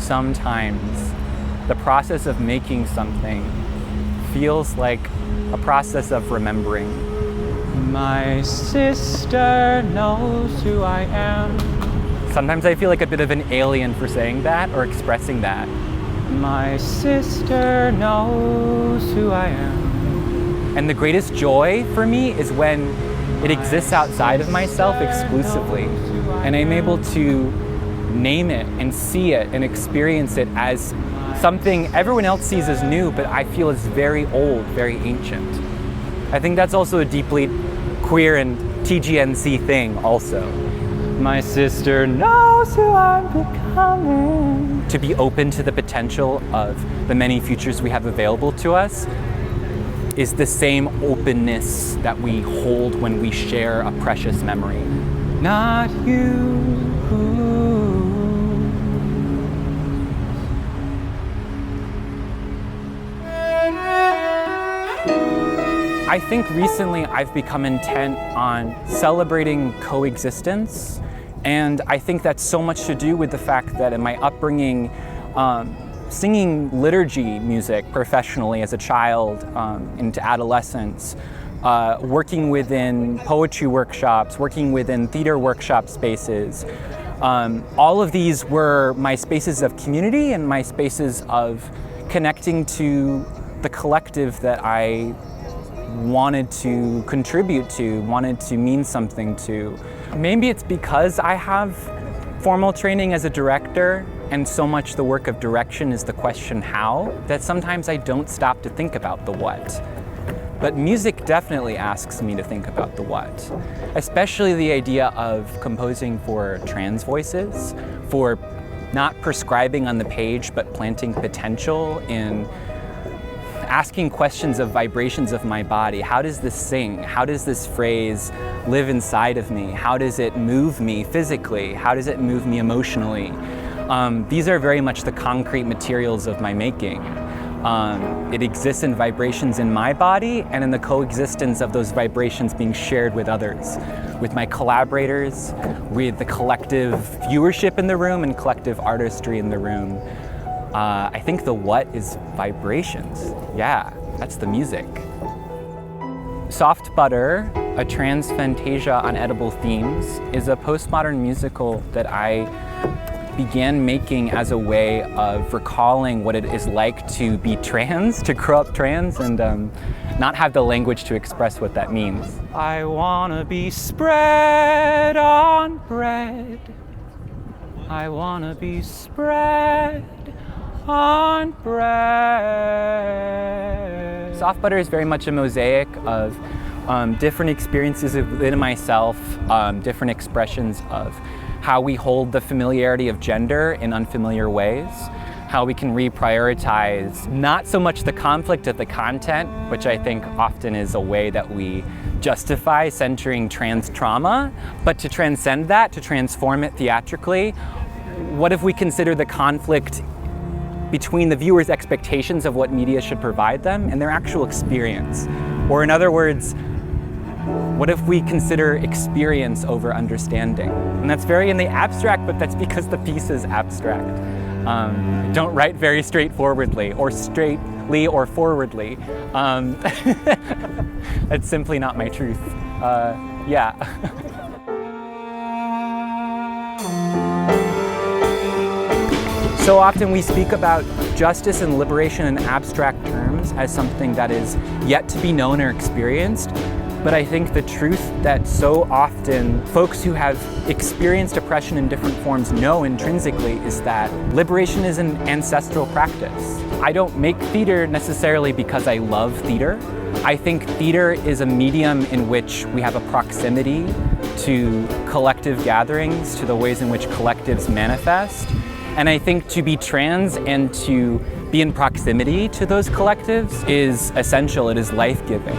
sometimes the process of making something feels like a process of remembering. My sister knows who I am. Sometimes I feel like a bit of an alien for saying that or expressing that. My sister knows who I am. And the greatest joy for me is when it exists outside of myself exclusively, and I'm able to name it and see it and experience it as something everyone else sees as new, but I feel is very old, very ancient. I think that's also a deeply queer and TGNC thing also. My sister knows who I'm becoming. To be open to the potential of the many futures we have available to us is the same openness that we hold when we share a precious memory. Not you. I think recently I've become intent on celebrating coexistence, and I think that's so much to do with the fact that in my upbringing, singing liturgy music professionally as a child into adolescence, working within poetry workshops, working within theater workshop spaces, all of these were my spaces of community and my spaces of connecting to the collective that I wanted to contribute to, wanted to mean something to. Maybe it's because I have formal training as a director and so much the work of direction is the question how, that sometimes I don't stop to think about the what. But music definitely asks me to think about the what, especially the idea of composing for trans voices, for not prescribing on the page but planting potential in asking questions of vibrations of my body. How does this sing? How does this phrase live inside of me? How does it move me physically? How does it move me emotionally? These are very much the concrete materials of my making. It exists in vibrations in my body and in the coexistence of those vibrations being shared with others, with my collaborators, with the collective viewership in the room and collective artistry in the room. I think the what is vibrations. Yeah, that's the music. Soft Butter, a trans fantasia on edible themes, is a postmodern musical that I began making as a way of recalling what it is like to be trans, to grow up trans, and not have the language to express what that means. I wanna be spread on bread. I wanna be spread on bread. Soft Butter is very much a mosaic of different experiences within myself, different expressions of how we hold the familiarity of gender in unfamiliar ways, how we can reprioritize not so much the conflict of the content, which I think often is a way that we justify centering trans trauma, but to transcend that, to transform it theatrically. What if we consider the conflict between the viewer's expectations of what media should provide them and their actual experience? Or in other words, what if we consider experience over understanding? And that's very in the abstract, but that's because the piece is abstract. Don't write very straightforwardly or straightly or forwardly. That's simply not my truth. Yeah. So often we speak about justice and liberation in abstract terms as something that is yet to be known or experienced. But I think the truth that so often folks who have experienced oppression in different forms know intrinsically is that liberation is an ancestral practice. I don't make theater necessarily because I love theater. I think theater is a medium in which we have a proximity to collective gatherings, to the ways in which collectives manifest. And I think to be trans and to be in proximity to those collectives is essential, it is life-giving.